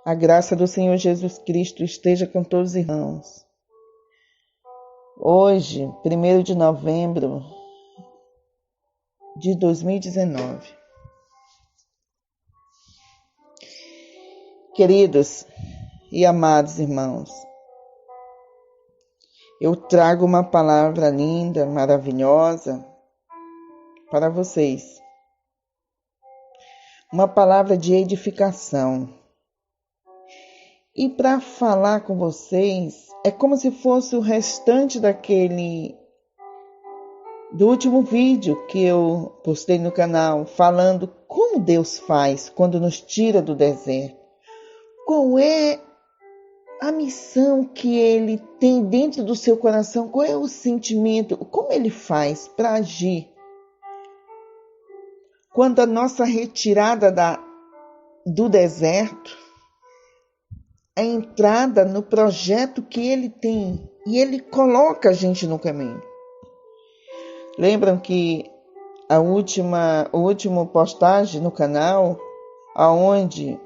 A graça do Senhor Jesus Cristo esteja com todos os irmãos. Hoje, 1º de novembro de 2019. Queridos e amados irmãos, eu trago uma palavra linda, maravilhosa para vocês. Uma palavra de edificação. E para falar com vocês, é como se fosse o restante do último vídeo que eu postei no canal, falando como Deus faz quando nos tira do deserto. Qual é a missão que Ele tem dentro do seu coração? Qual é o sentimento? Como Ele faz para agir? Quando a nossa retirada do deserto, a entrada no projeto que Ele tem, e Ele coloca a gente no caminho. Lembram que o último postagem no canal, aonde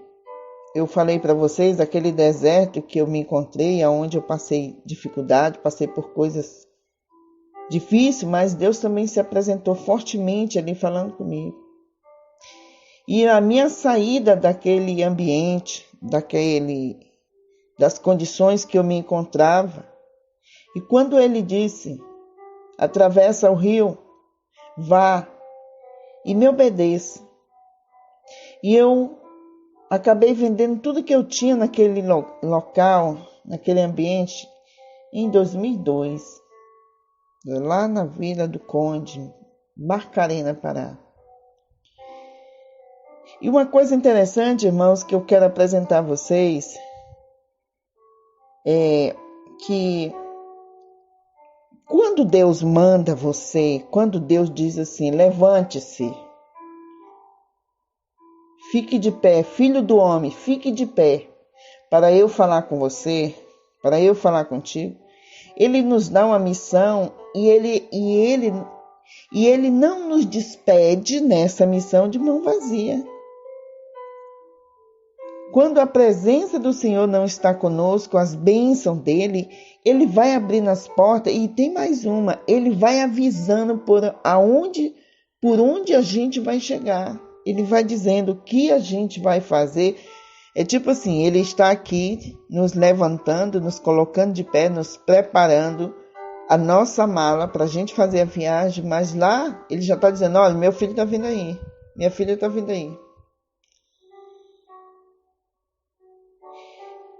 eu falei para vocês, aquele deserto que eu me encontrei, aonde eu passei dificuldade, passei por coisas difíceis, mas Deus também se apresentou fortemente ali falando comigo. E a minha saída daquele ambiente, das condições que eu me encontrava, e quando Ele disse, atravessa o rio, vá e me obedeça. E eu acabei vendendo tudo que eu tinha naquele local, naquele ambiente, em 2002, lá na Vila do Conde, Barcarena, Pará. E uma coisa interessante, irmãos, que eu quero apresentar a vocês, é que quando Deus manda você, quando Deus diz assim, levante-se, fique de pé, filho do homem, fique de pé, para eu falar com você, para eu falar contigo, Ele nos dá uma missão e ele não nos despede nessa missão de mão vazia. Quando a presença do Senhor não está conosco, as bênçãos dele, Ele vai abrindo as portas. E tem mais uma, Ele vai avisando por onde a gente vai chegar. Ele vai dizendo o que a gente vai fazer. É tipo assim, Ele está aqui nos levantando, nos colocando de pé, nos preparando a nossa mala para a gente fazer a viagem. Mas lá, Ele já está dizendo, olha, meu filho está vindo aí, minha filha está vindo aí.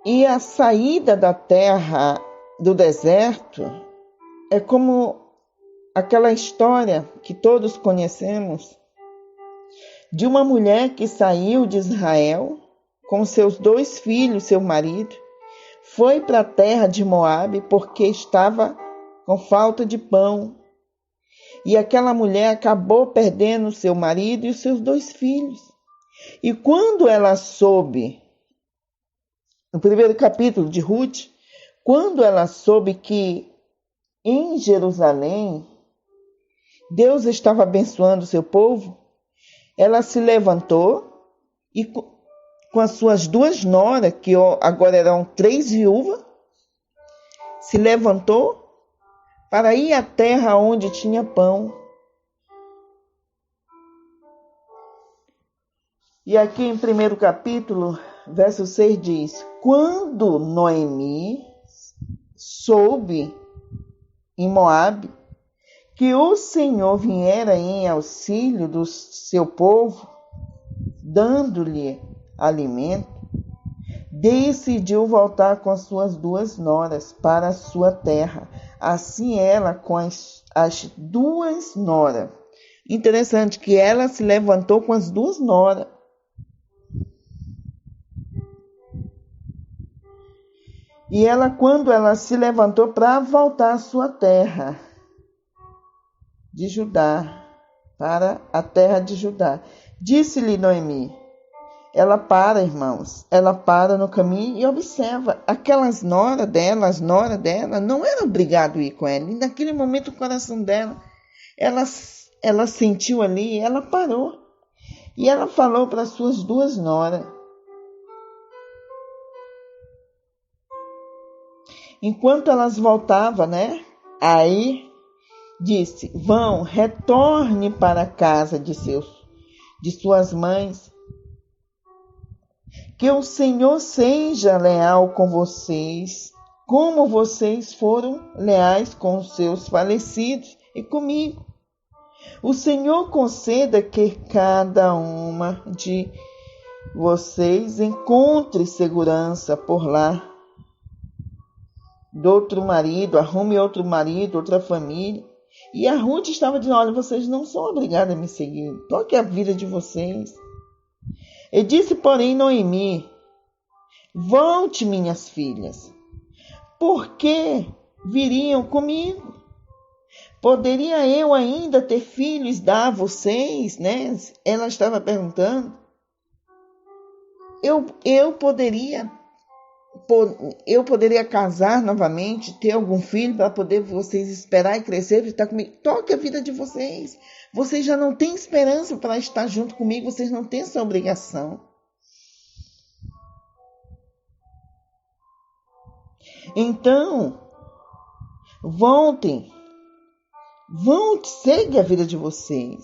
E a saída da terra, do deserto, é como aquela história que todos conhecemos, de uma mulher que saiu de Israel com seus 2 filhos, seu marido, foi para a terra de Moabe porque estava com falta de pão. E aquela mulher acabou perdendo seu marido e os seus 2 filhos. E quando ela soube, no primeiro capítulo de Ruth, quando ela soube que em Jerusalém Deus estava abençoando o seu povo, ela se levantou e com as suas 2 noras, que agora eram 3 viúvas, se levantou para ir à terra onde tinha pão. E aqui em 1º capítulo, verso 6 diz, quando Noemi soube em Moabe que o Senhor viera em auxílio do seu povo, dando-lhe alimento, decidiu voltar com as suas 2 noras para a sua terra. Assim ela com as 2 noras. Interessante que ela se levantou com as 2 noras. E ela, quando ela se levantou para voltar à sua terra de Judá, para a terra de Judá, disse-lhe Noemi, ela para, irmãos, ela para no caminho e observa, aquelas noras dela, as noras dela, não eram obrigadas a ir com ela, e naquele momento o coração dela, ela sentiu ali, ela parou, e ela falou para as suas 2 noras, enquanto elas voltavam, né? Aí disse: vão, retorne para a casa de suas mães, que o Senhor seja leal com vocês, como vocês foram leais com os seus falecidos e comigo. O Senhor conceda que cada uma de vocês encontre segurança por lá. Arrume outro marido, outra família. E a Ruth estava dizendo: olha, vocês não são obrigados a me seguir. Toque a vida de vocês. E disse, porém, Noemi: volte, minhas filhas, porque viriam comigo. Poderia eu ainda ter filhos dar a vocês, né? Ela estava perguntando. Eu poderia casar novamente, ter algum filho para poder vocês esperar e crescer e estar comigo. Toque a vida de vocês. Vocês já não têm esperança para estar junto comigo, vocês não têm essa obrigação. Então, volte, segue a vida de vocês.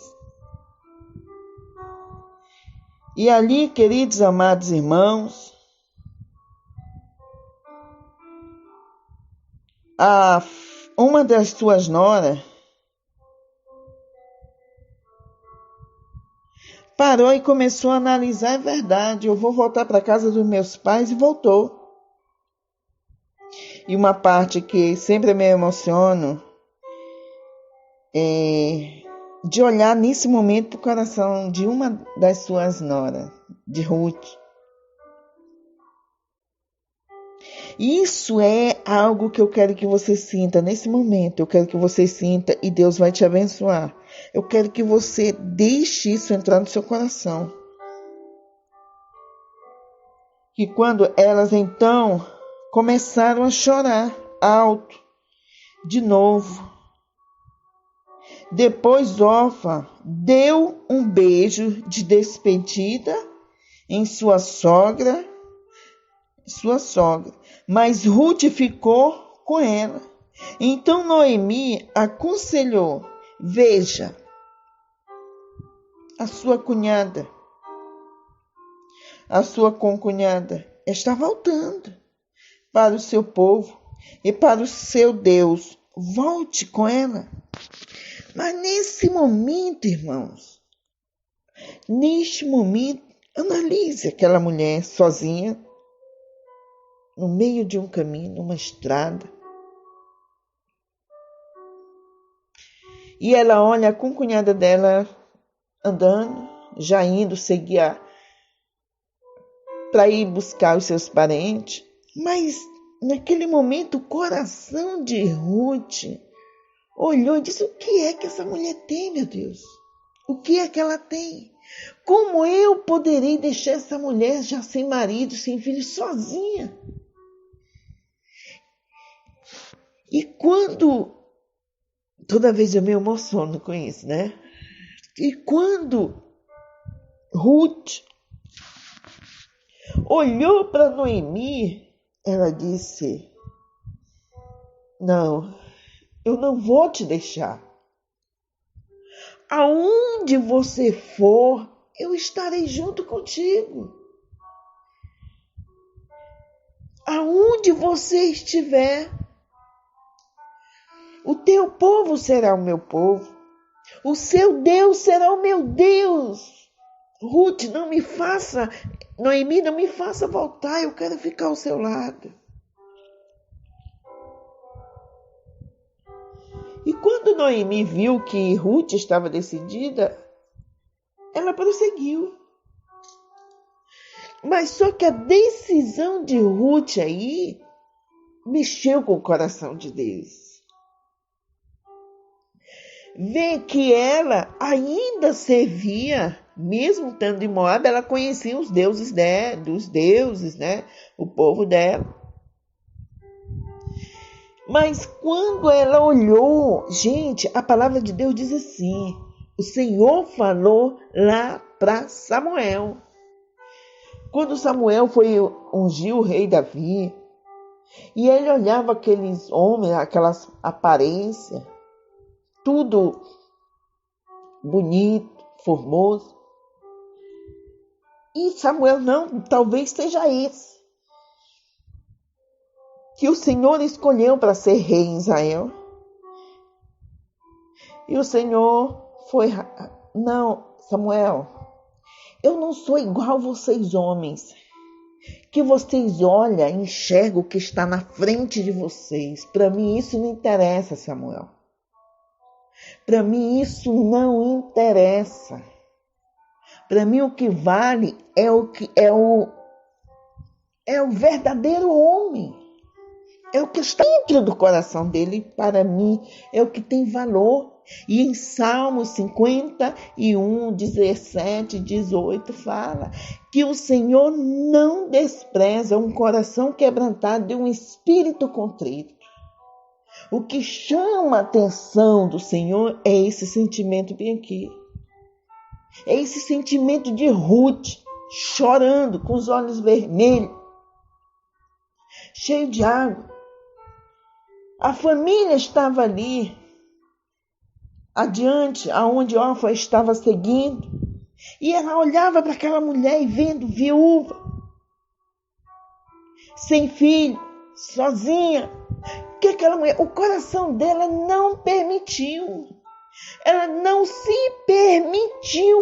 E ali, queridos, amados irmãos, uma das suas noras parou e começou a analisar: é verdade, eu vou voltar para a casa dos meus pais, e voltou. E uma parte que sempre me emociono é de olhar nesse momento para o coração de uma das suas noras, de Ruth. Isso é algo que eu quero que você sinta nesse momento. Eu quero que você sinta e Deus vai te abençoar. Eu quero que você deixe isso entrar no seu coração. Que quando elas então começaram a chorar alto, de novo. Depois Orfa deu um beijo de despedida em sua sogra, mas Ruth ficou com ela. Então Noemi aconselhou: veja, a sua concunhada está voltando para o seu povo e para o seu Deus. Volte com ela. Mas nesse momento, irmãos, analise aquela mulher sozinha, no meio de um caminho, numa estrada. E ela olha a concunhada dela andando, já indo seguir para ir buscar os seus parentes. Mas naquele momento o coração de Ruth olhou e disse: o que é que essa mulher tem, meu Deus? O que é que ela tem? Como eu poderei deixar essa mulher já sem marido, sem filho, sozinha? E toda vez eu me emociono com isso, né? E quando Ruth olhou para Noemi, ela disse: não, eu não vou te deixar. Aonde você for, eu estarei junto contigo. Aonde você estiver, o teu povo será o meu povo. O seu Deus será o meu Deus. Ruth, Noemi, não me faça voltar, eu quero ficar ao seu lado. E quando Noemi viu que Ruth estava decidida, ela prosseguiu. Mas só que a decisão de Ruth aí mexeu com o coração de Deus. Vê que ela ainda servia, mesmo estando em Moab, ela conhecia os deuses né? O povo dela. Mas quando ela olhou, gente, a palavra de Deus diz assim: o Senhor falou lá para Samuel. Quando Samuel foi ungir o rei Davi, E ele olhava aqueles homens, aquelas aparências, tudo bonito, formoso. E Samuel, não, talvez seja esse que o Senhor escolheu para ser rei em Israel. E o Senhor foi, não, Samuel, eu não sou igual a vocês homens, que vocês olham e enxergam o que está na frente de vocês. Para mim isso não interessa, Samuel. Para mim isso não interessa. Para mim o que vale é o verdadeiro homem. É o que está dentro do coração dele. Para mim é o que tem valor. E em Salmos 51, 17, 18 fala que o Senhor não despreza um coração quebrantado e um espírito contrito. O que chama a atenção do Senhor é esse sentimento bem aqui. É esse sentimento de Ruth, chorando, com os olhos vermelhos, cheio de água. A família estava ali, adiante, aonde Orfa estava seguindo, e ela olhava para aquela mulher e vendo viúva, sem filho, sozinha, que aquela mulher, o coração dela não permitiu, ela não se permitir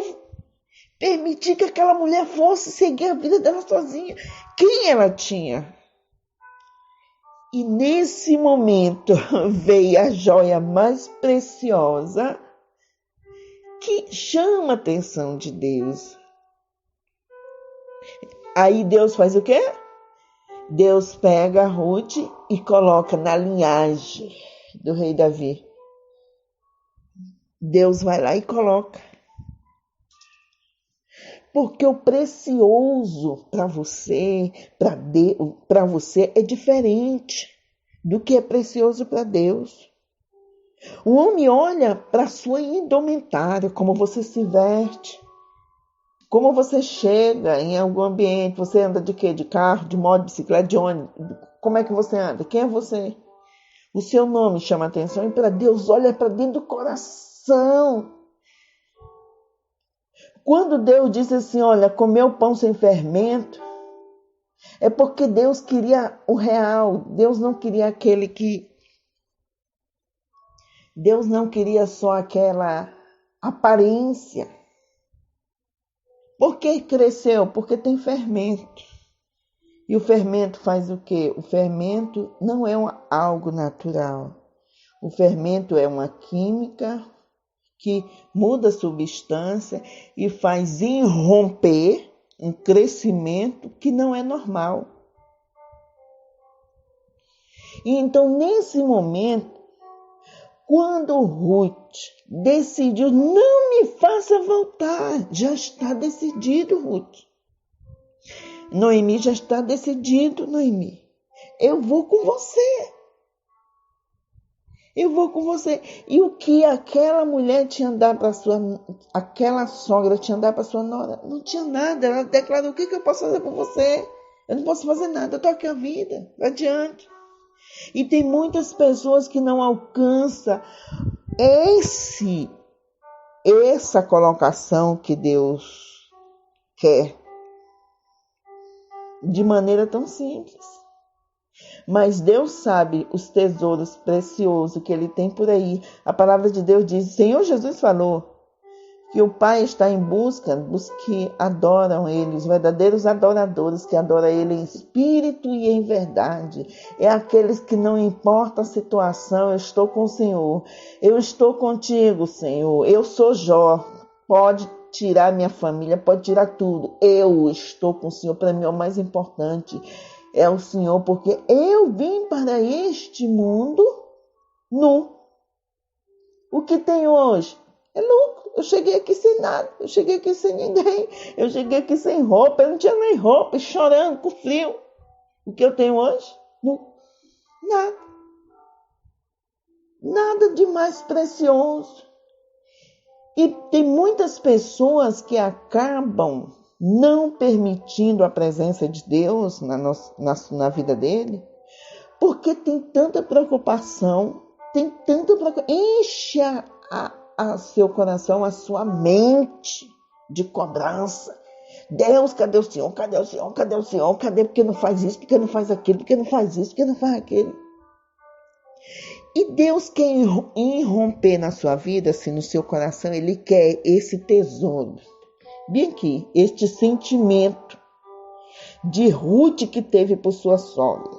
que aquela mulher fosse seguir a vida dela sozinha. Quem ela tinha? E nesse momento veio a joia mais preciosa que chama a atenção de Deus. Aí Deus faz o quê? Deus pega a Ruth e coloca na linhagem do rei Davi. Deus vai lá e coloca. Porque o precioso para você, para você é diferente do que é precioso para Deus. O homem olha para a sua indumentária, como você se veste, como você chega em algum ambiente. Você anda de quê? De carro, de moto, de bicicleta, de ônibus? Como é que você anda? Quem é você? O seu nome chama a atenção e para Deus olha para dentro do coração. Quando Deus diz assim, olha, comer o pão sem fermento, é porque Deus queria o real. Deus não queria Deus não queria só aquela aparência. Por que cresceu? Porque tem fermento. E o fermento faz o quê? O fermento não é algo natural. O fermento é uma química que muda a substância e faz irromper um crescimento que não é normal. E então, nesse momento, quando Ruth decidiu, não me faça voltar, já está decidido, Ruth. Noemi, já está decidido, Noemi. Eu vou com você. Eu vou com você. E o que aquela mulher tinha dado para aquela sogra tinha dado para sua nora? Não tinha nada. Ela declarou, o que eu posso fazer por você? Eu não posso fazer nada, eu estou aqui a vida, adiante. E tem muitas pessoas que não alcançam essa colocação que Deus quer de maneira tão simples. Mas Deus sabe os tesouros preciosos que Ele tem por aí. A palavra de Deus diz, o Senhor Jesus falou que o Pai está em busca dos que adoram Ele, os verdadeiros adoradores que adoram Ele em espírito e em verdade. É aqueles que não importa a situação, eu estou com o Senhor. Eu estou contigo, Senhor. Eu sou Jó. Pode tirar minha família, pode tirar tudo. Eu estou com o Senhor. Para mim é o mais importante. É o Senhor, porque eu vim para este mundo nu. O que tem hoje é lucro. Eu cheguei aqui sem nada, eu cheguei aqui sem ninguém, eu cheguei aqui sem roupa, eu não tinha nem roupa, chorando, com frio. O que eu tenho hoje? Nada. Nada de mais precioso. E tem muitas pessoas que acabam não permitindo a presença de Deus na vida dele, Porque tem tanta preocupação, enche a seu coração, a sua mente de cobrança. Deus, cadê o Senhor? Cadê o Senhor? Cadê o Senhor? Cadê? Porque não faz isso, porque não faz aquilo, porque não faz isso, porque não faz aquilo. E Deus quer irromper na sua vida, assim, no seu coração, Ele quer esse tesouro. Bem aqui, este sentimento de Ruth que teve por sua sogra.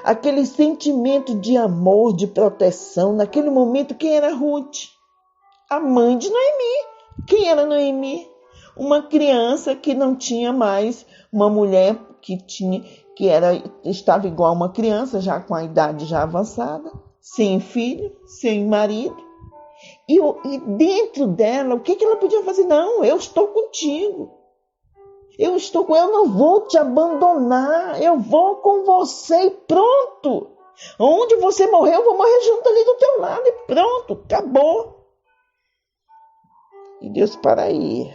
Aquele sentimento de amor, de proteção. Naquele momento, quem era Ruth? A mãe de Noemi. Quem era Noemi? Uma criança que não tinha mais, uma mulher estava igual a uma criança, já com a idade já avançada, sem filho, sem marido. E dentro dela, o que ela podia fazer? Não, eu estou contigo. Eu não vou te abandonar. Eu vou com você e pronto. Onde você morrer, eu vou morrer junto ali do teu lado e pronto, acabou. E Deus, para aí.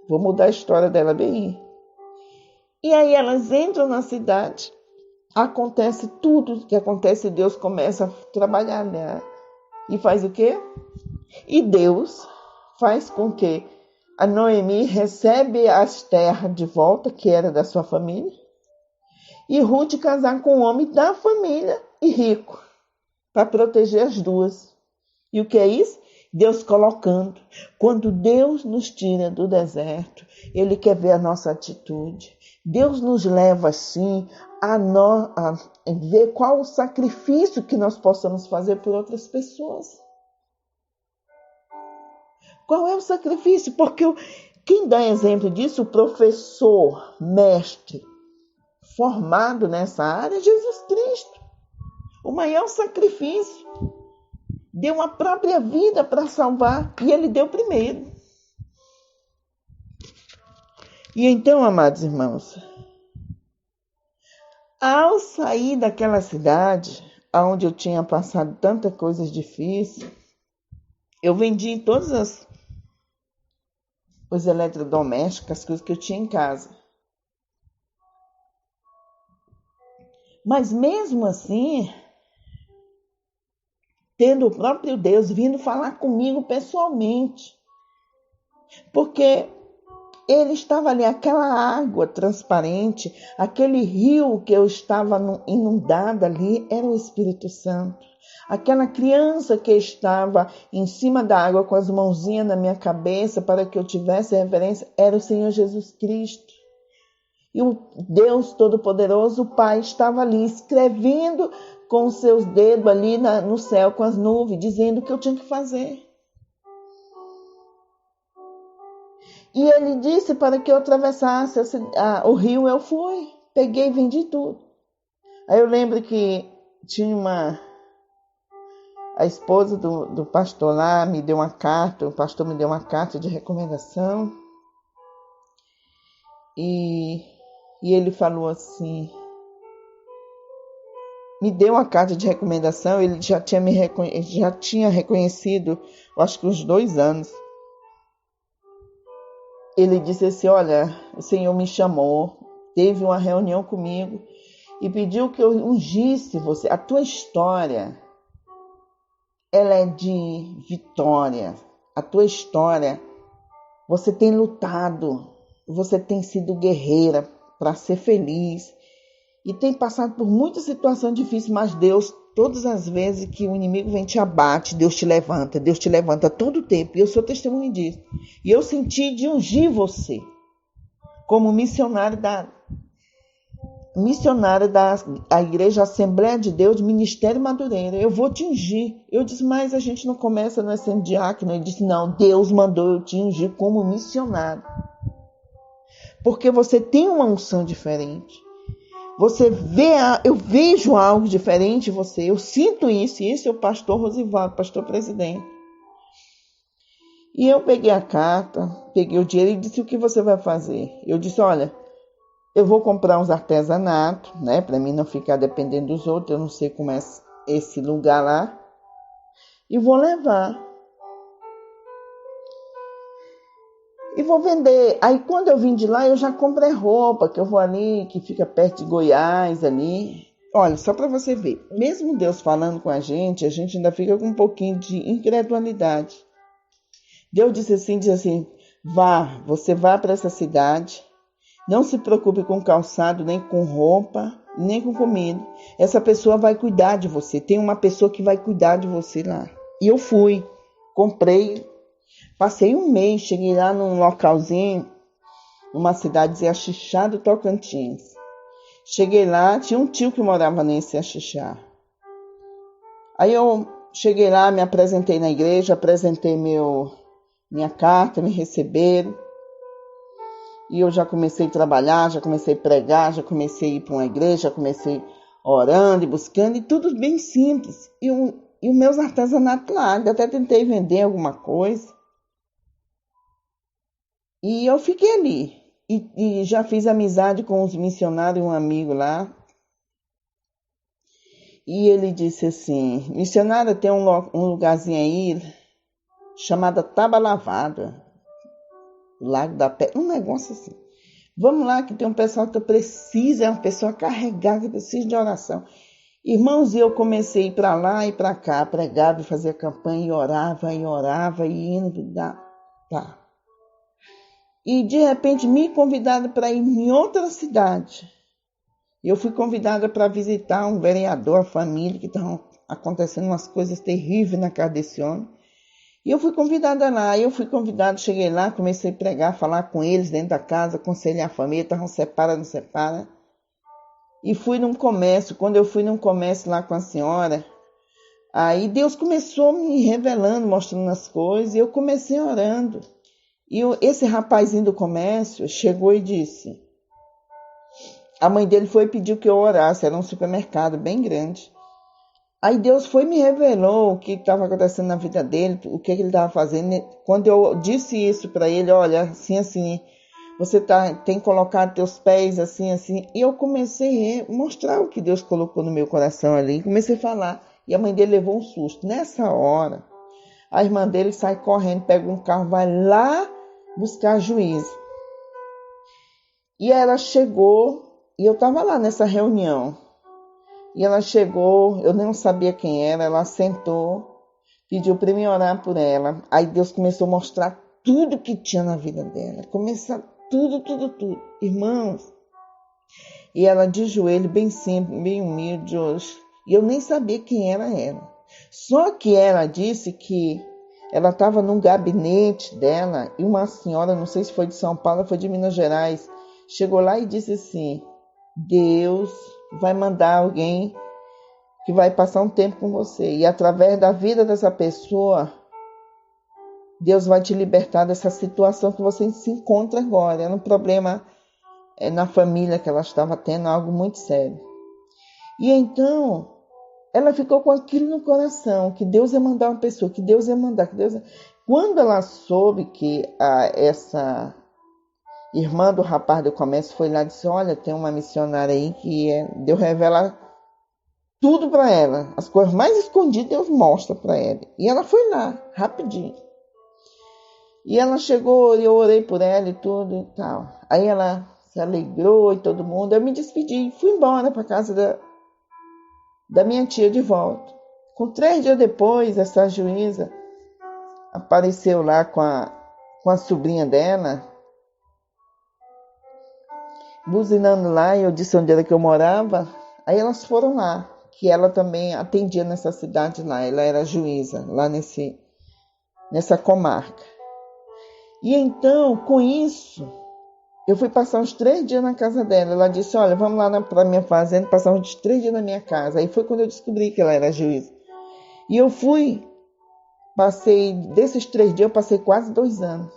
Vou mudar a história dela bem. E aí elas entram na cidade. Acontece tudo que acontece, Deus começa a trabalhar nela. E faz o quê? E Deus faz com que a Noemi recebe as terras de volta, que era da sua família, e Ruth casar com um homem da família e rico, para proteger as duas. E o que é isso? Deus colocando. Quando Deus nos tira do deserto, Ele quer ver a nossa atitude. Deus nos leva assim a ver qual o sacrifício que nós possamos fazer por outras pessoas. Qual é o sacrifício? Porque quem dá exemplo disso, o professor, mestre, formado nessa área, é Jesus Cristo. O maior sacrifício. Deu a própria vida para salvar. E Ele deu primeiro. E então, amados irmãos, ao sair daquela cidade, onde eu tinha passado tantas coisas difíceis, eu vendi todas os eletrodomésticos, as coisas que eu tinha em casa. Mas mesmo assim, tendo o próprio Deus vindo falar comigo pessoalmente, porque Ele estava ali, aquela água transparente, aquele rio que eu estava inundada ali, era o Espírito Santo. Aquela criança que estava em cima da água com as mãozinhas na minha cabeça para que eu tivesse reverência, era o Senhor Jesus Cristo. E o Deus Todo-Poderoso, o Pai, estava ali escrevendo com os seus dedos ali no céu, com as nuvens, dizendo o que eu tinha que fazer. E Ele disse para que eu atravessasse o rio, eu fui, peguei e vendi tudo. Aí eu lembro que tinha a esposa do pastor lá me deu uma carta, o pastor me deu uma carta de recomendação. E ele falou assim, me deu uma carta de recomendação, ele já tinha reconhecido, eu acho que uns 2 anos. Ele disse assim, olha, o Senhor me chamou, teve uma reunião comigo e pediu que eu ungisse você. A tua história, ela é de vitória. A tua história, você tem lutado, você tem sido guerreira para ser feliz e tem passado por muitas situações difíceis, mas Deus, todas as vezes que o inimigo vem te abate, Deus te levanta todo o tempo. E eu sou testemunha disso. E eu senti de ungir você como missionário da Igreja Assembleia de Deus, Ministério Madureira. Eu vou te ungir. Eu disse, mas a gente não começa não é sendo diácono. Ele disse, não, Deus mandou eu te ungir como missionário. Porque você tem uma unção diferente. Você eu vejo algo diferente em você, eu sinto isso, e esse é o pastor Rosivaldo, pastor presidente. E eu peguei a carta, peguei o dinheiro e disse, o que você vai fazer? Eu disse, olha, eu vou comprar uns artesanatos, né, para mim não ficar dependendo dos outros, eu não sei como é esse lugar lá, e vou levar. E vou vender. Aí quando eu vim de lá, eu já comprei roupa, que eu vou ali, que fica perto de Goiás ali. olha, só para você ver, mesmo Deus falando com a gente ainda fica com um pouquinho de incredulidade. Deus diz assim, você vá para essa cidade, não se preocupe com calçado, nem com roupa, nem com comida. Essa pessoa vai cuidar de você, tem uma pessoa que vai cuidar de você lá. E eu fui, comprei, passei um mês, cheguei lá num localzinho, numa cidadezinha Xixá do Tocantins. Cheguei lá, tinha um tio que morava nesse Xixá. Aí eu cheguei lá, me apresentei na igreja, apresentei minha carta, me receberam. E eu já comecei a trabalhar, já comecei a pregar, já comecei a ir para uma igreja, já comecei orando e buscando, e tudo bem simples. E os meus artesanatos lá, até tentei vender alguma coisa. E eu fiquei ali. E já fiz amizade com os missionários, um amigo lá. E ele disse assim, missionário, tem um lugarzinho aí chamado Tábua Lavada. Lago da Pedra, um negócio assim. Vamos lá que tem um pessoal que precisa, é uma pessoa carregada, que precisa de oração. Irmãos, eu comecei a ir para lá e para cá, pregava e fazia campanha, e orava, e indo, tá. E de repente me convidaram para ir em outra cidade. Eu fui convidada para visitar um vereador, a família, que estavam acontecendo umas coisas terríveis na casa desse homem. E eu fui convidada lá, cheguei lá, comecei a pregar, falar com eles dentro da casa, aconselhar a família, estavam separa, não separa. E fui num comércio, quando eu fui num comércio lá com a senhora, aí Deus começou me revelando, mostrando as coisas, e eu comecei orando. E esse rapazinho do comércio chegou e disse, a mãe dele foi e pediu que eu orasse, era um supermercado bem grande. Aí Deus foi e me revelou o que estava acontecendo na vida dele, o que ele estava fazendo. Quando eu disse isso para ele, olha, assim, você tem que colocar teus pés assim. E eu comecei a mostrar o que Deus colocou no meu coração ali. Comecei a falar. E a mãe dele levou um susto. Nessa hora, a irmã dele sai correndo, pega um carro, vai lá buscar a juíza. E ela chegou, e eu estava lá nessa reunião. E ela chegou, eu não sabia quem era, ela sentou, pediu para mim orar por ela. Aí Deus começou a mostrar tudo que tinha na vida dela. Começou tudo. Irmãos, e ela de joelho, bem simples, bem humilde hoje. E eu nem sabia quem era ela. Só que ela disse que ela estava num gabinete dela e uma senhora, não sei se foi de São Paulo, foi de Minas Gerais, chegou lá e disse assim, Deus vai mandar alguém que vai passar um tempo com você. E através da vida dessa pessoa, Deus vai te libertar dessa situação que você se encontra agora. Era um problema na família que ela estava tendo, algo muito sério. E então, ela ficou com aquilo no coração, que Deus ia mandar uma pessoa, que Deus ia mandar, Quando ela soube que essa irmã do rapaz do comércio foi lá e disse, olha, tem uma missionária aí que Deus revela tudo para ela. As coisas mais escondidas Deus mostra para ela. E ela foi lá, rapidinho. E ela chegou, eu orei por ela e tudo e tal. Aí ela se alegrou e todo mundo. Eu me despedi e fui embora para casa da minha tia de volta. Com 3 dias depois, essa juíza apareceu lá com a sobrinha dela, buzinando lá, e eu disse onde era que eu morava. Aí elas foram lá, que ela também atendia nessa cidade lá, ela era juíza lá nessa comarca. E então, com isso, eu fui passar uns 3 dias na casa dela. Ela disse, olha, vamos lá para minha fazenda, passar uns 3 dias na minha casa. Aí foi quando eu descobri que ela era juíza. E eu desses 3 dias, eu passei quase 2 anos.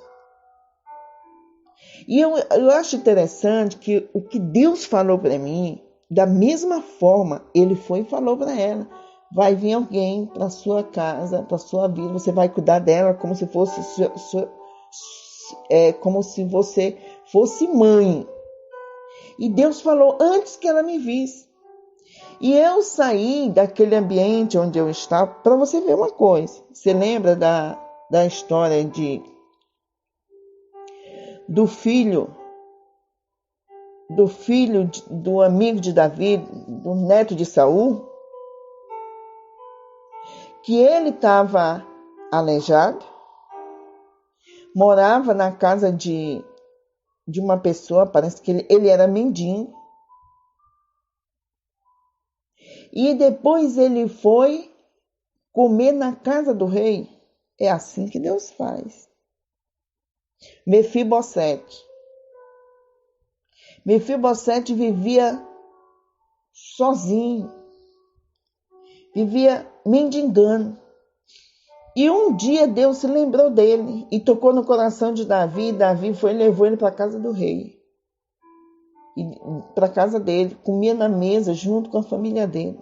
E eu acho interessante que o que Deus falou para mim, da mesma forma, Ele foi e falou para ela. Vai vir alguém para sua casa, para sua vida, você vai cuidar dela como se fosse como se você fosse mãe. E Deus falou antes que ela me visse. E eu saí daquele ambiente onde eu estava, para você ver uma coisa. Você lembra da história do filho do filho do amigo de Davi, do neto de Saul, que ele estava aleijado, morava na casa de uma pessoa, parece que ele era mendigo, e depois ele foi comer na casa do rei. É assim que Deus faz. Mefibosete vivia sozinho, vivia mendigando. E um dia Deus se lembrou dele e tocou no coração de Davi. Davi foi e levou ele para a casa do rei. Para a casa dele, comia na mesa junto com a família dele.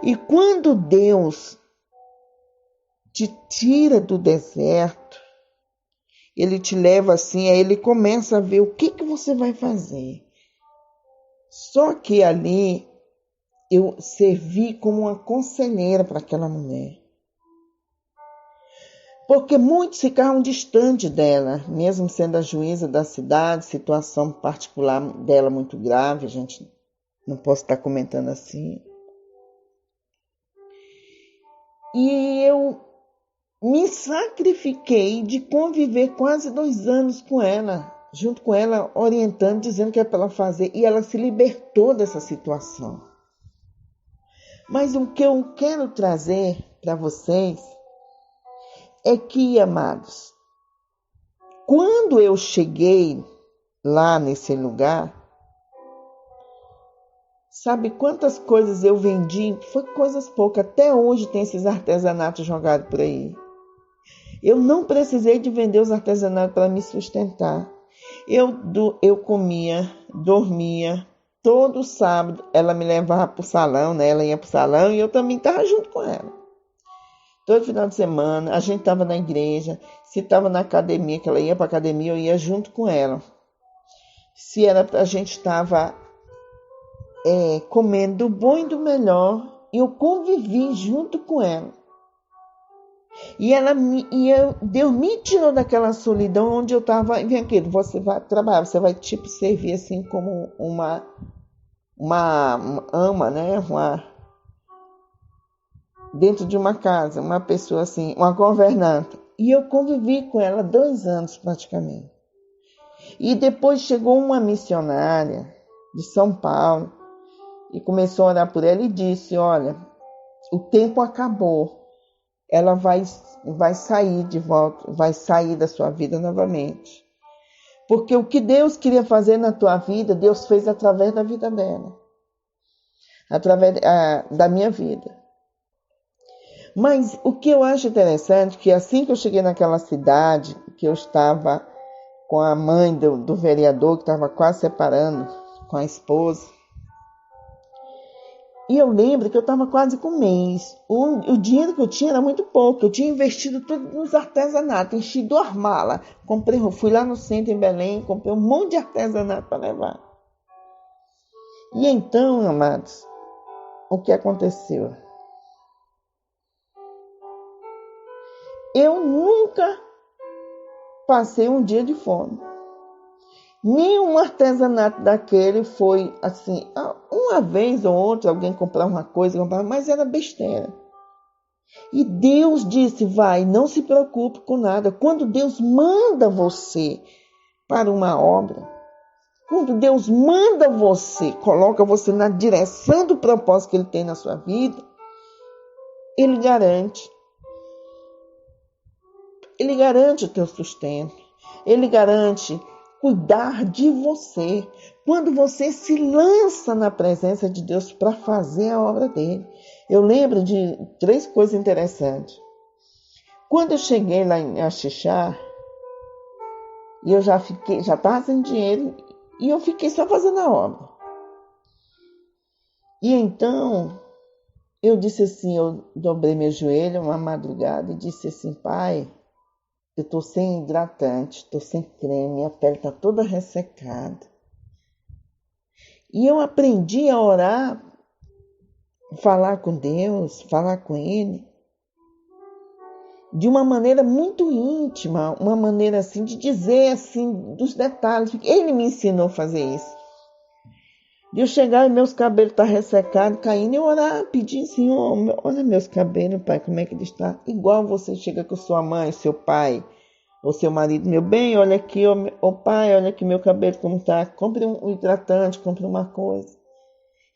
E quando Deus te tira do deserto, ele te leva assim, aí ele começa a ver o que você vai fazer. Só que ali eu servi como uma conselheira para aquela mulher. Porque muitos ficaram distantes dela, mesmo sendo a juíza da cidade, situação particular dela muito grave, a gente não posso estar comentando assim. E eu me sacrifiquei de conviver quase 2 anos com ela, junto com ela, orientando, dizendo que era para ela fazer, e ela se libertou dessa situação. Mas o que eu quero trazer para vocês é que, amados, quando eu cheguei lá nesse lugar, sabe quantas coisas eu vendi? Foi coisas poucas. Até hoje tem esses artesanatos jogados por aí. Eu não precisei de vender os artesanatos para me sustentar. Eu comia, dormia. Todo sábado ela me levava para o salão, né? Ela ia para o salão e eu também estava junto com ela. Todo final de semana, a gente estava na igreja. Se estava na academia, que ela ia para a academia, eu ia junto com ela. Se era a gente estava comendo do bom e do melhor, eu convivi junto com ela. Deus me tirou daquela solidão onde eu estava. Vem aqui, você vai trabalhar, você vai tipo servir assim como uma ama, né? Dentro de uma casa, uma pessoa assim, uma governanta. E eu convivi com ela 2 anos praticamente. E depois chegou uma missionária de São Paulo e começou a orar por ela e disse: olha, o tempo acabou. Ela vai sair de volta, vai sair da sua vida novamente. Porque o que Deus queria fazer na tua vida, Deus fez através da vida dela. Através da minha vida. Mas o que eu acho interessante é que assim que eu cheguei naquela cidade, que eu estava com a mãe do vereador, que estava quase separando com a esposa, e eu lembro que eu estava quase com um mês. O dinheiro que eu tinha era muito pouco. Eu tinha investido tudo nos artesanatos, enchi 2 malas. Fui lá no centro em Belém, comprei um monte de artesanato para levar. E então, amados, o que aconteceu? Eu nunca passei um dia de fome. Nenhum artesanato daquele foi assim, uma vez ou outra alguém comprava uma coisa, mas era besteira. E Deus disse, vai, não se preocupe com nada. Quando Deus manda você para uma obra, quando Deus manda você, coloca você na direção do propósito que Ele tem na sua vida, Ele garante. Ele garante o teu sustento. Ele garante cuidar de você. Quando você se lança na presença de Deus para fazer a obra dele. Eu lembro de 3 coisas interessantes. Quando eu cheguei lá em Axixá, e eu já estava sem dinheiro, e eu fiquei só fazendo a obra. E então, eu disse assim, eu dobrei meu joelho uma madrugada e disse assim, Pai, eu estou sem hidratante, estou sem creme, minha pele está toda ressecada. E eu aprendi a orar, falar com Deus, falar com Ele. de uma maneira muito íntima, uma maneira assim de dizer assim dos detalhes. Ele me ensinou a fazer isso. De eu chegar e meus cabelos estão ressecados, caindo, e orar, pedir, Senhor, olha meus cabelos, Pai, como é que ele está? Igual você chega com sua mãe, seu pai, ou seu marido, meu bem, olha aqui, ô pai, olha aqui meu cabelo como está, compre um hidratante, compre uma coisa.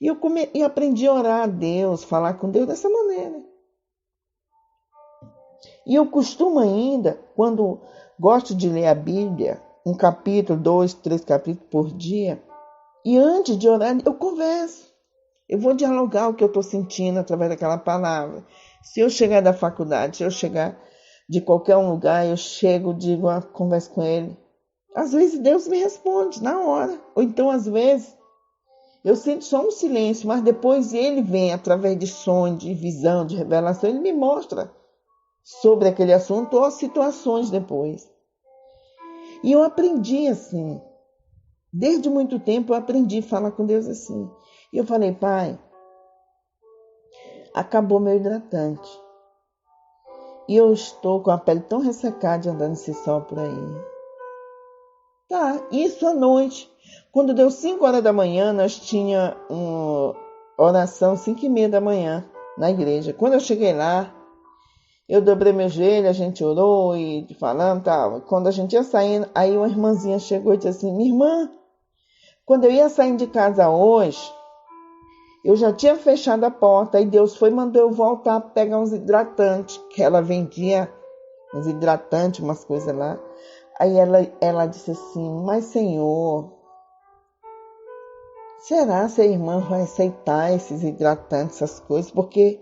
E eu aprendi a orar a Deus, falar com Deus dessa maneira. E eu costumo ainda, quando gosto de ler a Bíblia, um capítulo, 2, 3 capítulos por dia, e antes de orar, eu converso. Eu vou dialogar o que eu estou sentindo através daquela palavra. Se eu chegar da faculdade, se eu chegar de qualquer lugar, eu chego, digo, converso com ele. Às vezes Deus me responde na hora. Ou então, às vezes, eu sinto só um silêncio, mas depois ele vem através de sonho, de visão, de revelação, ele me mostra sobre aquele assunto ou situações depois. E eu aprendi assim. Desde muito tempo eu aprendi a falar com Deus assim. E eu falei, Pai, acabou meu hidratante. E eu estou com a pele tão ressecada de andar nesse sol por aí. Tá, isso à noite. Quando deu 5 horas da manhã, nós tínhamos uma oração 5:30 da manhã na igreja. Quando eu cheguei lá, eu dobrei meu joelho, a gente orou e falando tal. Quando a gente ia saindo, aí uma irmãzinha chegou e disse assim, minha irmã, quando eu ia saindo de casa hoje, eu já tinha fechado a porta e Deus mandou eu voltar para pegar uns hidratantes, que ela vendia uns hidratantes, umas coisas lá. Aí ela disse assim, mas Senhor, será que a irmã vai aceitar esses hidratantes, essas coisas? Porque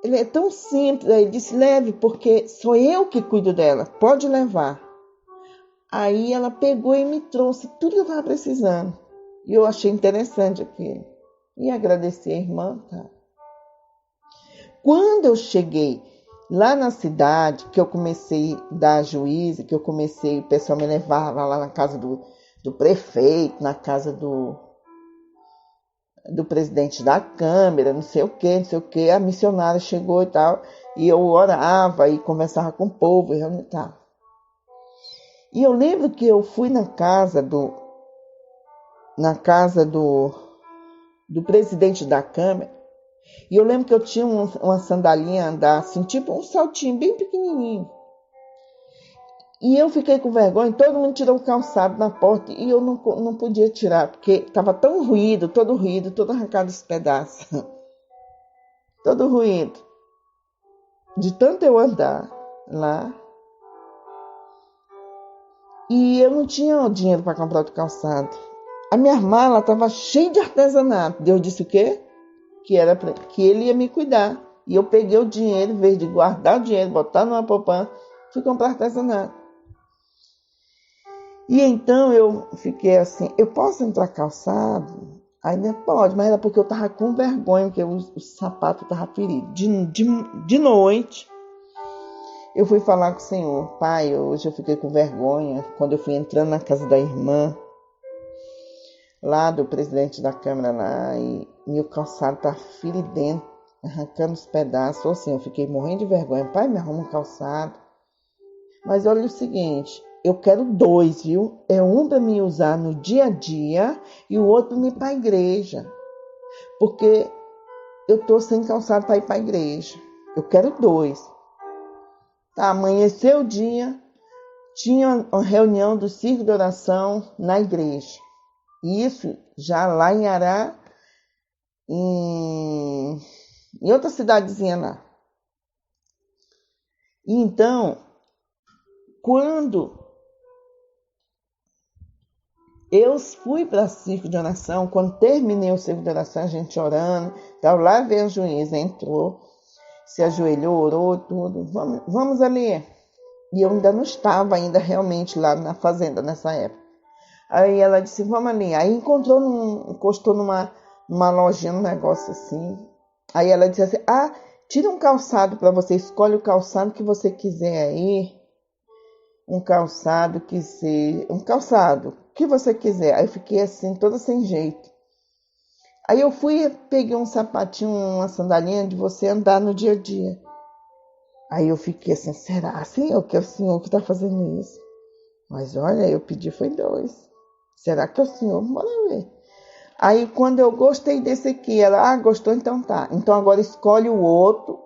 ele é tão simples. Aí ele disse, leve, porque sou eu que cuido dela, pode levar. Aí ela pegou e me trouxe tudo que eu estava precisando. E eu achei interessante aquilo. E agradeci a irmã, tá? Quando eu cheguei lá na cidade, que eu comecei a dar juízo, que eu comecei, o pessoal me levava lá na casa do prefeito, na casa do presidente da Câmara, não sei o que, a missionária chegou e tal, e eu orava e conversava com o povo e tal. E eu lembro que eu fui na casa do presidente da Câmara, e eu lembro que eu tinha uma sandalinha a andar, assim, tipo um saltinho bem pequenininho. E eu fiquei com vergonha, todo mundo tirou o calçado na porta e eu não podia tirar, porque estava tão ruído, todo arrancado os pedaços. Todo ruído. De tanto eu andar lá. E eu não tinha dinheiro para comprar outro calçado. A minha mala estava cheia de artesanato. Deus disse o quê? Que ele ia me cuidar. E eu peguei o dinheiro, em vez de guardar o dinheiro, botar numa poupança, fui comprar artesanato. E então eu fiquei assim, eu posso entrar calçado? Ainda pode, mas era porque eu estava com vergonha, porque o sapato estava ferido. De noite, eu fui falar com o Senhor. Pai, hoje eu fiquei com vergonha, quando eu fui entrando na casa da irmã, lá do presidente da Câmara lá, e meu calçado tá feridento, arrancando os pedaços. Assim, eu fiquei morrendo de vergonha. Pai, me arruma um calçado. Mas olha o seguinte, eu quero 2, viu? É um para me usar no dia a dia e o outro para ir para a igreja. Porque eu tô sem calçado para ir para a igreja. Eu quero 2. Tá, amanheceu o dia, tinha uma reunião do Círculo de Oração na igreja. Isso já lá em Ará, em outra cidadezinha lá. E então, quando eu fui para o círculo de oração, quando terminei o círculo de oração, a gente orando, tal, lá veio a juíza, entrou, se ajoelhou, orou, tudo, vamos ali. E eu ainda não estava realmente lá na fazenda nessa época. Aí ela disse, vamos ali. Aí encostou numa lojinha, um negócio assim. Aí ela disse assim, tira um calçado para você, escolhe o calçado que você quiser aí. Um calçado que você quiser. Aí eu fiquei assim, toda sem jeito. Aí eu fui e peguei um sapatinho, uma sandalinha de você andar no dia a dia. Aí eu fiquei assim, será, Senhor, que é o Senhor que está fazendo isso? Mas olha, eu pedi foi 2. Será que é o Senhor? Bora ver. Aí quando eu gostei desse aqui, ela, gostou, então tá. Então agora escolhe o outro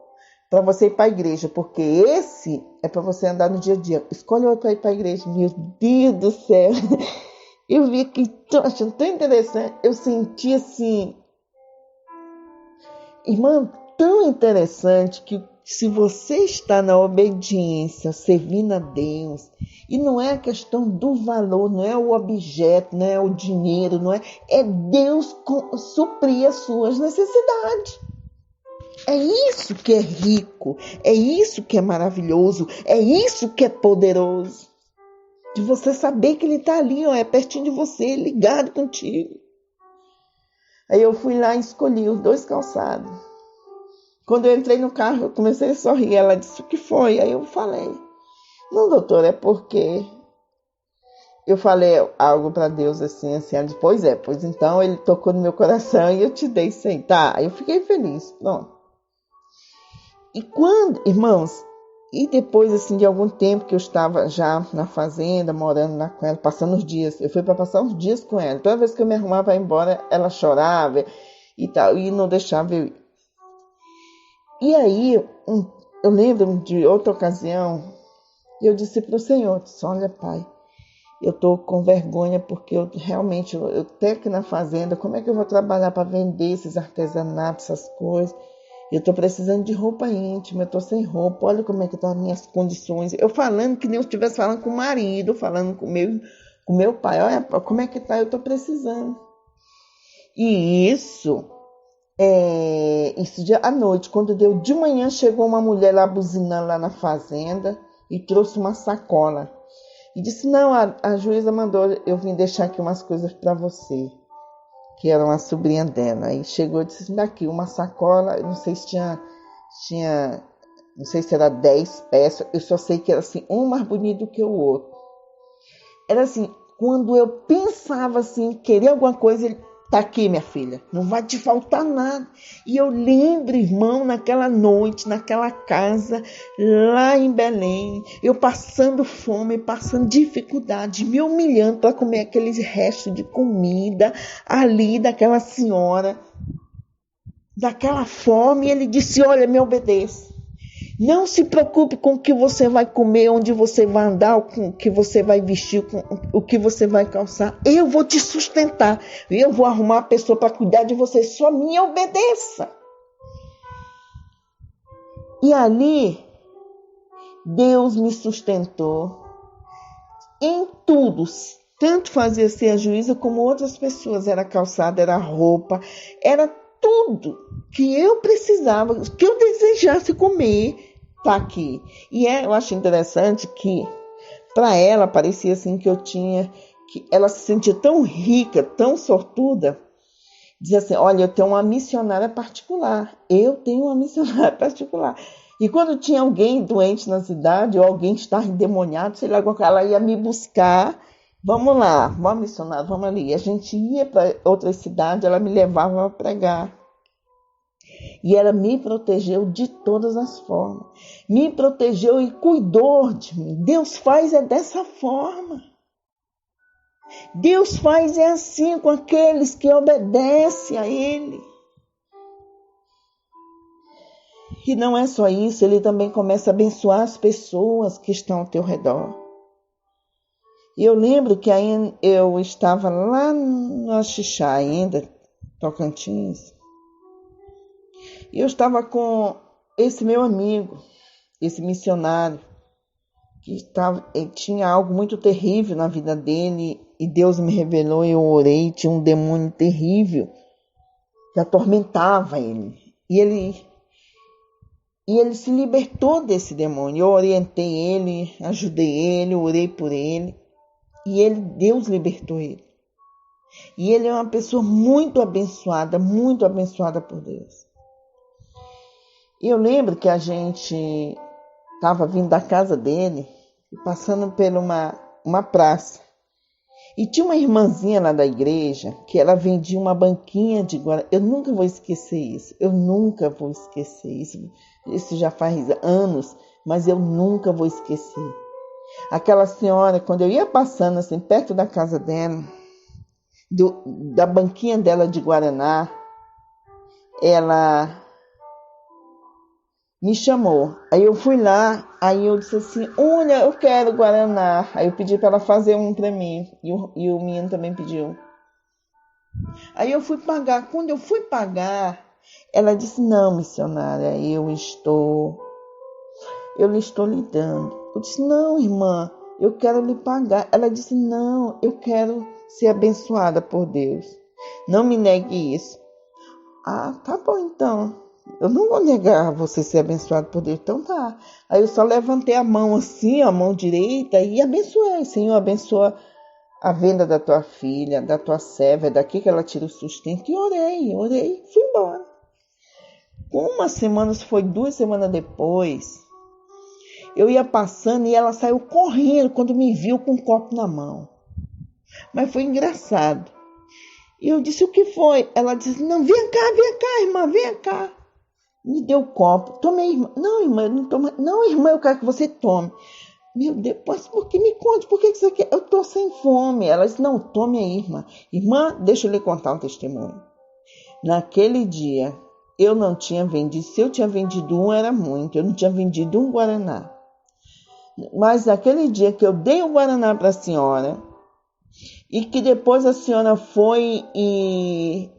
para você ir para a igreja, porque esse é para você andar no dia a dia. Escolhe outro para ir para a igreja. Meu Deus do céu. Eu vi que achando tão interessante. Eu senti assim, irmã, tão interessante que se você está na obediência, servindo a Deus, e não é a questão do valor, não é o objeto, não é o dinheiro, não é Deus suprir as suas necessidades. É isso que é rico, é isso que é maravilhoso, é isso que é poderoso. De você saber que ele está ali, é pertinho de você, ligado contigo. Aí eu fui lá e escolhi os 2 calçados. Quando eu entrei no carro, eu comecei a sorrir. Ela disse, o que foi? Aí eu falei, não, doutor, é porque eu falei algo para Deus assim. Ela disse, pois então ele tocou no meu coração e eu te dei isso aí. Tá, aí eu fiquei feliz, pronto. E quando, irmãos, e depois assim de algum tempo que eu estava já na fazenda, morando lá com ela, passando os dias, eu fui para passar uns dias com ela. Toda vez que eu me arrumava para ir embora, ela chorava e tal, e não deixava eu ir. E aí, eu lembro de outra ocasião, eu disse para o Senhor, olha, Pai, eu estou com vergonha porque eu realmente, eu até aqui na fazenda, como é que eu vou trabalhar para vender esses artesanatos, essas coisas? Eu estou precisando de roupa íntima, eu estou sem roupa, olha como é que estão as minhas condições. Eu falando que nem eu estivesse falando com o marido, falando com meu pai, olha como é que está, eu estou precisando. E isso à noite, quando deu de manhã, chegou uma mulher lá buzinando lá na fazenda e trouxe uma sacola. E disse, não, a juíza mandou eu vim deixar aqui umas coisas para você, que era uma sobrinha dela. Aí chegou e disse, daqui uma sacola, não sei se tinha, não sei se era 10 peças, eu só sei que era assim, um mais bonito do que o outro. Era assim, quando eu pensava assim, queria alguma coisa, ele, tá aqui, minha filha, não vai te faltar nada. E eu lembro, irmão, naquela noite, naquela casa, lá em Belém, eu passando fome, passando dificuldade, me humilhando para comer aqueles restos de comida ali daquela senhora, daquela fome. E ele disse, olha, me obedeça. Não se preocupe com o que você vai comer, onde você vai andar, com o que você vai vestir, com o que você vai calçar. Eu vou te sustentar. Eu vou arrumar uma pessoa para cuidar de você. Só me obedeça. E ali, Deus me sustentou em tudo. Tanto fazia ser a juíza como outras pessoas. Era calçada, era roupa, era tudo que eu precisava, que eu desejasse comer, tá aqui. E eu acho interessante que para ela parecia assim que que ela se sentia tão rica, tão sortuda, dizia assim, olha, eu tenho uma missionária particular, E quando tinha alguém doente na cidade, ou alguém que estava endemoniado, sei lá, ela ia me buscar. Vamos lá, vamos missionário, vamos ali. E a gente ia para outra cidade, ela me levava para pregar. E ela me protegeu de todas as formas. Me protegeu e cuidou de mim. Deus faz dessa forma. Deus faz assim com aqueles que obedecem a Ele. E não é só isso, Ele também começa a abençoar as pessoas que estão ao teu redor. E eu lembro que aí eu estava lá no Axixá ainda, Tocantins. E eu estava com esse meu amigo, esse missionário, que tinha algo muito terrível na vida dele, e Deus me revelou, eu orei, tinha um demônio terrível que atormentava ele. E ele se libertou desse demônio. Eu orientei ele, ajudei ele, orei por ele. E Deus libertou ele. E ele é uma pessoa muito abençoada por Deus. E eu lembro que a gente estava vindo da casa dele, passando por uma praça. E tinha uma irmãzinha lá da igreja, que ela vendia uma banquinha de Guaraná. Eu nunca vou esquecer isso. Isso já faz anos. mas eu nunca vou esquecer. Aquela senhora, quando eu ia passando assim, perto da casa dela, da banquinha dela de guaraná, ela me chamou. Aí eu fui lá, aí eu disse assim, olha, eu quero guaraná. Aí eu pedi para ela fazer um para mim, e o menino também pediu. Aí eu fui pagar. Quando eu fui pagar, ela disse, não, missionária, eu lhe estou lhe dando. Eu disse, não, irmã, eu quero lhe pagar. Ela disse, não, eu quero ser abençoada por Deus. Não me negue isso. Ah, tá bom então. Eu não vou negar você ser abençoado por Deus. Então tá. Aí eu só levantei a mão assim, a mão direita, e abençoei. Senhor, abençoa a venda da tua filha, da tua serva, daqui que ela tira o sustento. E orei, fui embora. Uma semana, foi 2 semanas depois, eu ia passando e ela saiu correndo quando me viu com um copo na mão. Mas foi engraçado. E eu disse, o que foi? Ela disse, não, vem cá, irmã, vem cá. Me deu o copo. Tomei, irmã. Não, irmã, eu não tomo. Não, irmã, eu quero que você tome. Meu Deus, mas por que me conte? Por que você quer? Eu tô sem fome. Ela disse, não, tome aí, irmã. Irmã, deixa eu lhe contar um testemunho. Naquele dia, eu não tinha vendido. Se eu tinha vendido um, era muito. Eu não tinha vendido um guaraná. Mas naquele dia que eu dei o guaraná para a senhora, e que depois a senhora foi e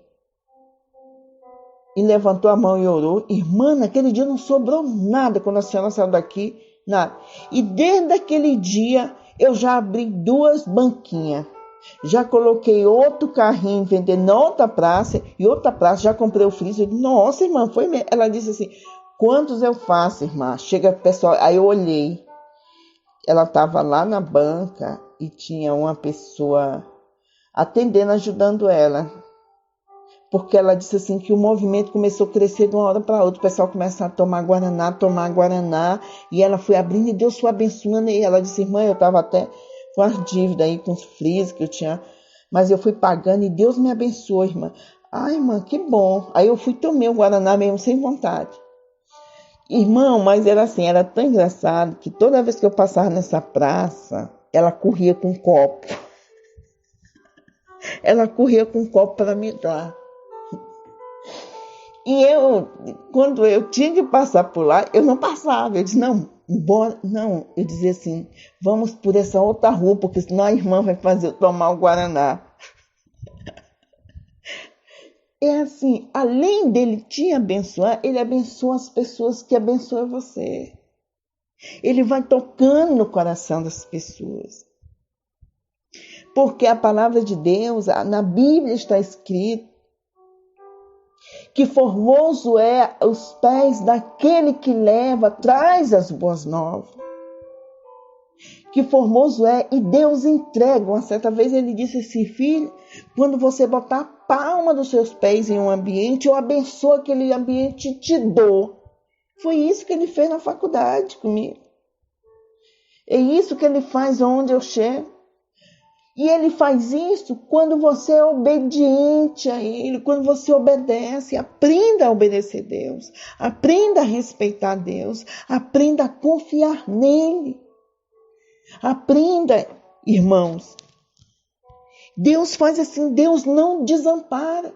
levantou a mão e orou, irmã, naquele dia não sobrou nada quando a senhora saiu daqui, nada. E desde aquele dia eu já abri 2 banquinhas, já coloquei outro carrinho vendendo na outra praça, e outra praça já comprei o freezer. Nossa, irmã, foi mesmo. Ela disse assim, quantos eu faço, irmã? Chega pessoal, aí eu olhei, ela estava lá na banca e tinha uma pessoa atendendo, ajudando ela. Porque ela disse assim que o movimento começou a crescer de uma hora para outra. O pessoal começa a tomar guaraná. E ela foi abrindo e Deus foi abençoando. E ela disse, irmã, eu estava até com as dívidas aí, com os freezers que eu tinha. Mas eu fui pagando e Deus me abençoou, irmã. Ai, irmã, que bom. Aí eu fui tomei o guaraná mesmo sem vontade. Irmão, mas era assim, era tão engraçado que toda vez que eu passava nessa praça, ela corria com um copo. Ela corria com um copo para me dar. E eu, quando eu tinha que passar por lá, eu não passava. Eu disse, não, bora. Não, eu dizia assim, vamos por essa outra rua, porque senão a irmã vai fazer eu tomar o guaraná. É assim, além dele te abençoar, ele abençoa as pessoas que abençoam você. Ele vai tocando no coração das pessoas. Porque a palavra de Deus, na Bíblia está escrito, que formoso é os pés daquele que traz as boas novas. Que formoso é, e Deus entrega. Uma certa vez ele disse assim, filho, quando você botar a palma dos seus pés em um ambiente, eu abençoo aquele ambiente e te dou. Foi isso que ele fez na faculdade comigo. É isso que ele faz onde eu chego. E ele faz isso quando você é obediente a ele, quando você obedece. Aprenda a obedecer a Deus, aprenda a respeitar Deus, aprenda a confiar nele. Aprenda, irmãos. Deus faz assim, Deus não desampara.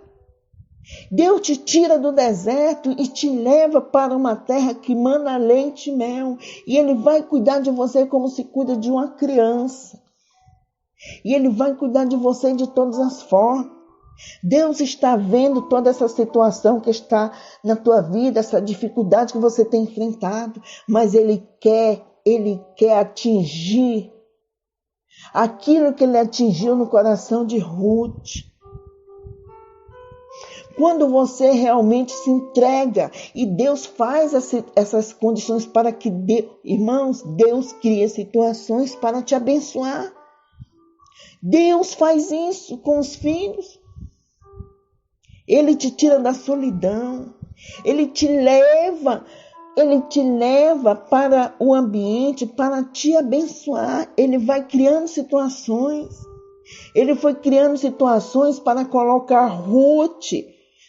Deus te tira do deserto e te leva para uma terra que mana leite e mel. E ele vai cuidar de você como se cuida de uma criança. E ele vai cuidar de você de todas as formas. Deus está vendo toda essa situação que está na tua vida, essa dificuldade que você tem enfrentado, mas Ele quer atingir aquilo que Ele atingiu no coração de Ruth. Quando você realmente se entrega e Deus faz essas condições para que, irmãos, Deus cria situações para te abençoar. Deus faz isso com os filhos. Ele te tira da solidão. Ele te leva para o ambiente para te abençoar. Ele vai criando situações. Ele foi criando situações para colocar Ruth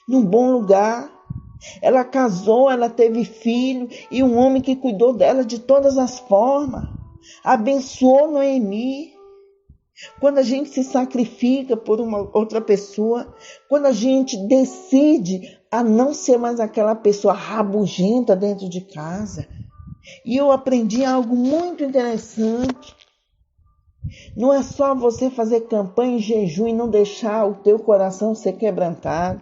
num bom lugar. Ela casou, ela teve filho e um homem que cuidou dela de todas as formas. Abençoou Noemi. Quando a gente se sacrifica por uma outra pessoa, quando a gente decide a não ser mais aquela pessoa rabugenta dentro de casa. E eu aprendi algo muito interessante. Não é só você fazer campanha em jejum e não deixar o teu coração ser quebrantado.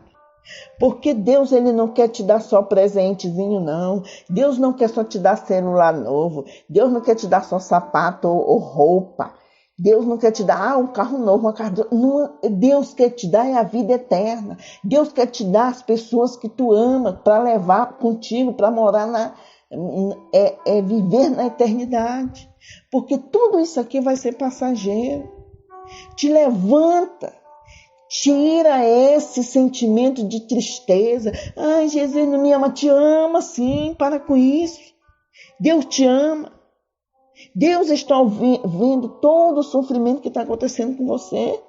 Porque Deus, ele não quer te dar só presentezinho, não. Deus não quer só te dar celular novo. Deus não quer te dar só sapato ou roupa. Deus não quer te dar um carro novo, uma casa. Não, Deus quer te dar a vida eterna. Deus quer te dar as pessoas que tu ama para levar contigo, para morar viver na eternidade. Porque tudo isso aqui vai ser passageiro. Te levanta. Tira esse sentimento de tristeza. Ai, Jesus não me ama. Te ama sim, para com isso. Deus te ama. Deus está vendo todo o sofrimento que está acontecendo com você.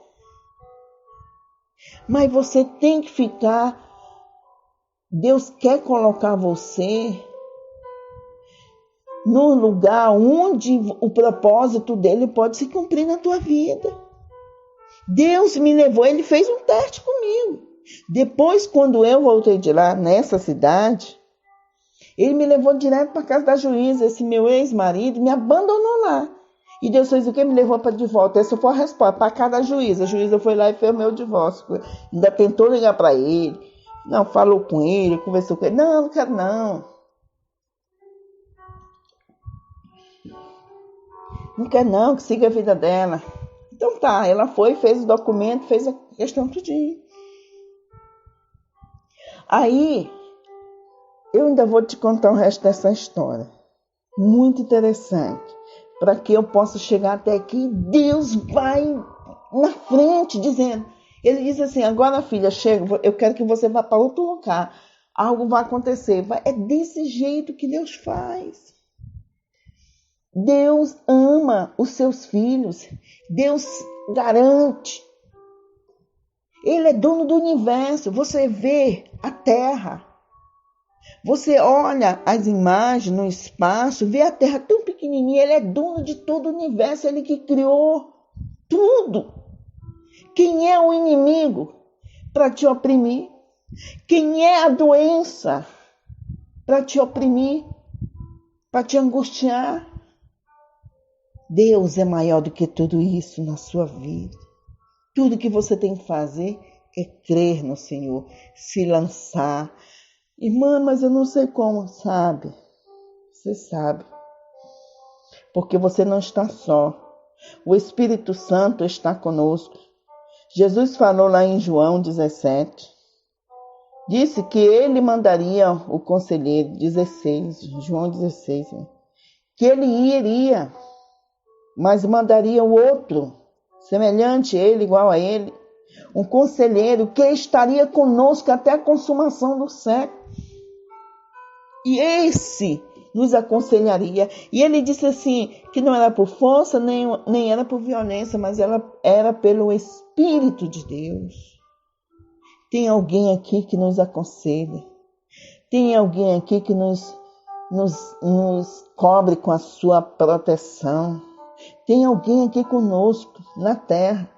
Mas você tem que ficar. Deus quer colocar você no lugar onde o propósito dele pode se cumprir na tua vida. Deus me levou, ele fez um teste comigo. Depois, quando eu voltei de lá, nessa cidade, ele me levou direto para a casa da juíza. Esse meu ex-marido me abandonou lá. E Deus fez o quê? Me levou para de volta. Essa foi a resposta, para a casa da juíza. A juíza foi lá e fez o meu divórcio. Ainda tentou ligar para ele. Não, falou com ele, conversou com ele. Não, não quero não. Não quero não, que siga a vida dela. Então tá, ela foi, fez o documento, fez a questão tudinho. Aí, eu ainda vou te contar o resto dessa história. Muito interessante. Para que eu possa chegar até aqui, Deus vai na frente dizendo. Ele diz assim, agora filha, chega, eu quero que você vá para outro lugar. Algo vai acontecer. É desse jeito que Deus faz. Deus ama os seus filhos. Deus garante. Ele é dono do universo. Você vê a terra. Você olha as imagens no espaço, vê a terra tão pequenininha. Ele é dono de todo o universo. Ele que criou tudo. Quem é o inimigo para te oprimir? Quem é a doença para te oprimir? Para te angustiar? Deus é maior do que tudo isso na sua vida. Tudo que você tem que fazer é crer no Senhor, se lançar. Irmã, mas eu não sei como, sabe? Você sabe. Porque você não está só. O Espírito Santo está conosco. Jesus falou lá em João 17. Disse que ele mandaria o conselheiro, 16, João 16, que ele iria, mas mandaria o outro, semelhante a ele, igual a ele, um conselheiro que estaria conosco até a consumação do século. E esse nos aconselharia. E ele disse assim, que não era por força, nem era por violência, mas era pelo Espírito de Deus. Tem alguém aqui que nos aconselha. Tem alguém aqui que nos cobre com a sua proteção. Tem alguém aqui conosco na terra.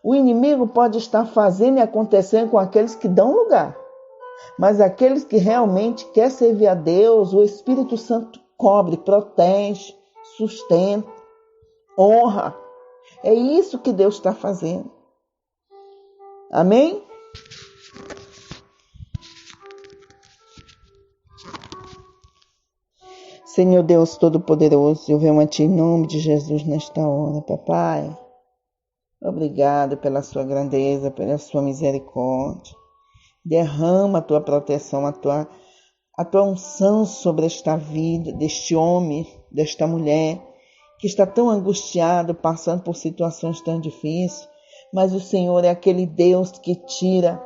O inimigo pode estar fazendo e acontecendo com aqueles que dão lugar. Mas aqueles que realmente querem servir a Deus, o Espírito Santo cobre, protege, sustenta, honra. É isso que Deus está fazendo. Amém? Senhor Deus Todo-Poderoso, eu venho a Ti em nome de Jesus nesta hora, papai. Obrigado pela sua grandeza, pela sua misericórdia. Derrama a tua proteção, a tua unção sobre esta vida, deste homem, desta mulher, que está tão angustiado, passando por situações tão difíceis. Mas o Senhor é aquele Deus que tira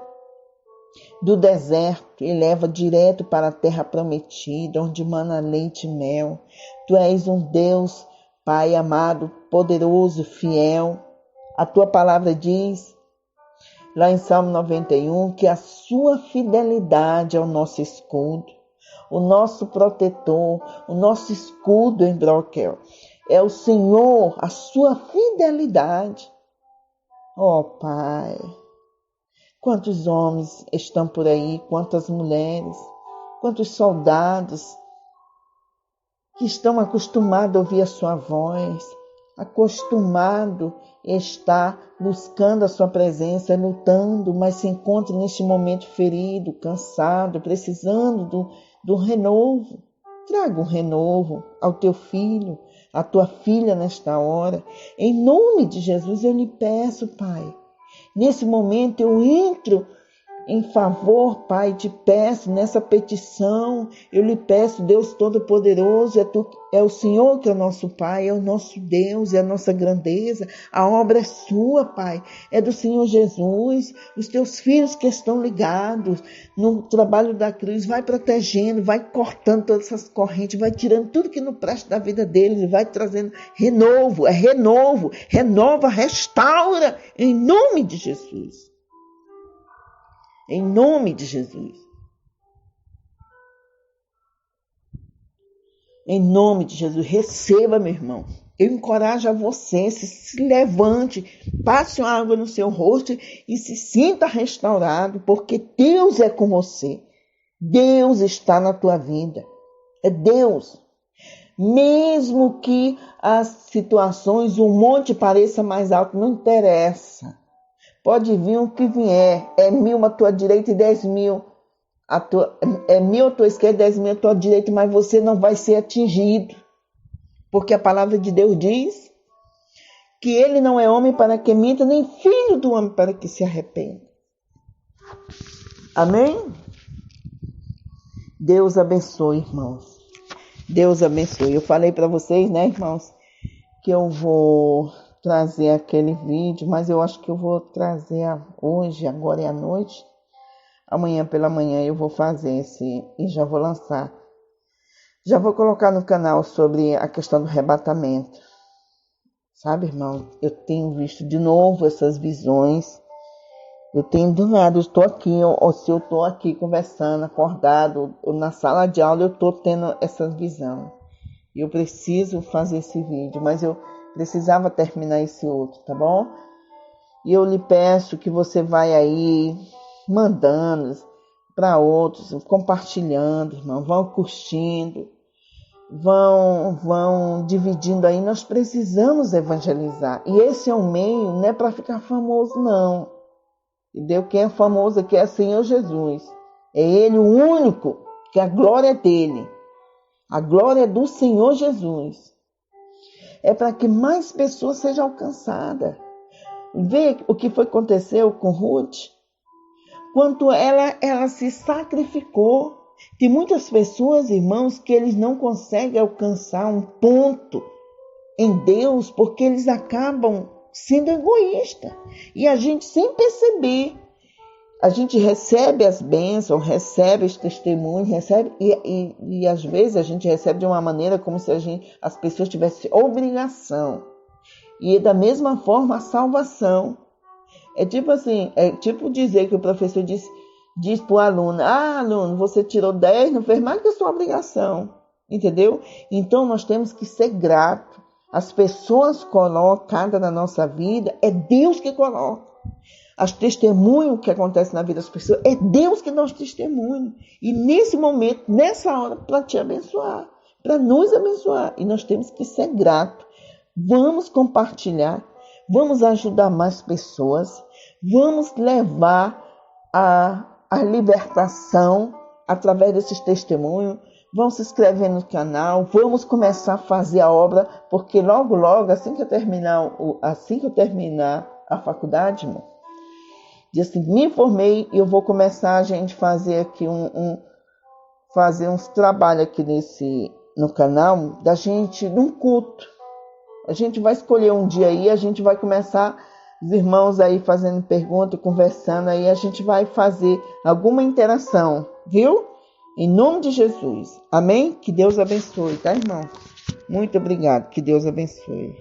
do deserto e leva direto para a terra prometida, onde mana leite e mel. Tu és um Deus, Pai amado, poderoso, fiel. A tua palavra diz, lá em Salmo 91, que a sua fidelidade é o nosso escudo, o nosso protetor, o nosso escudo em broquel. É o Senhor, a sua fidelidade. Ó Pai, quantos homens estão por aí, quantas mulheres, quantos soldados que estão acostumados a ouvir a sua voz, acostumado a estar buscando a sua presença, lutando, mas se encontra neste momento ferido, cansado, precisando do renovo. Traga um renovo ao teu filho, à tua filha nesta hora. Em nome de Jesus eu lhe peço, Pai. Nesse momento eu entro em favor, Pai, te peço nessa petição, eu lhe peço, Deus Todo-Poderoso, é o Senhor que é o nosso Pai, é o nosso Deus, é a nossa grandeza, a obra é sua, Pai, é do Senhor Jesus, os teus filhos que estão ligados no trabalho da cruz, vai protegendo, vai cortando todas essas correntes, vai tirando tudo que não presta da vida deles, vai trazendo renovo, renova, restaura, em nome de Jesus. Em nome de Jesus. Em nome de Jesus, receba, meu irmão. Eu encorajo a você, se levante, passe uma água no seu rosto e se sinta restaurado, porque Deus é com você. Deus está na tua vida. É Deus. Mesmo que as situações, o monte pareça mais alto, não interessa. Pode vir o que vier, é 1.000 à tua direita e 10.000 é 1.000 à tua esquerda e 10.000 à tua direita, mas você não vai ser atingido. Porque a palavra de Deus diz que ele não é homem para que minta, nem filho do homem para que se arrependa. Amém? Deus abençoe, irmãos. Deus abençoe. Eu falei para vocês, né, irmãos, que eu vou trazer aquele vídeo, mas eu acho que eu vou trazer hoje, agora é à noite. Amanhã pela manhã eu vou fazer esse e já vou lançar. Já vou colocar no canal sobre a questão do arrebatamento. Sabe, irmão, eu tenho visto de novo essas visões. Eu tenho do nada, eu estou aqui, ou se eu estou aqui conversando, acordado, ou na sala de aula, eu estou tendo essa visão. E eu preciso fazer esse vídeo, mas eu precisava terminar esse outro, tá bom? E eu lhe peço que você vai aí mandando para outros, compartilhando, irmão, vão curtindo, vão dividindo aí. Nós precisamos evangelizar. E esse é um meio, não é para ficar famoso, não. Entendeu? Quem é famoso aqui é o Senhor Jesus. É Ele o único, que a glória é dele. A glória é do Senhor Jesus. É para que mais pessoas sejam alcançadas. Vê o que foi que aconteceu com Ruth. Quanto ela se sacrificou. Tem muitas pessoas, irmãos, que eles não conseguem alcançar um ponto em Deus porque eles acabam sendo egoístas. E a gente, sem perceber, a gente recebe as bênçãos, recebe os testemunhos, recebe e às vezes a gente recebe de uma maneira como se as pessoas tivessem obrigação. E da mesma forma a salvação. É tipo assim, é tipo dizer que o professor diz para o aluno: aluno, você tirou 10, não fez mais que a sua obrigação. Entendeu? Então nós temos que ser gratos. As pessoas colocadas na nossa vida, é Deus que coloca. As testemunhos que acontecem na vida das pessoas, é Deus que dá os testemunhos. E nesse momento, nessa hora, para te abençoar, para nos abençoar. E nós temos que ser gratos. Vamos compartilhar, vamos ajudar mais pessoas, vamos levar a libertação através desses testemunhos. Vão se inscrever no canal, vamos começar a fazer a obra, porque logo, assim que eu terminar a faculdade, irmão, diz assim, me formei e eu vou começar a gente fazer aqui fazer uns trabalhos aqui no canal, da gente, num culto. A gente vai escolher um dia aí, a gente vai começar, os irmãos aí fazendo pergunta, conversando, aí a gente vai fazer alguma interação, viu? Em nome de Jesus. Amém? Que Deus abençoe, tá, irmão? Muito obrigado. Que Deus abençoe.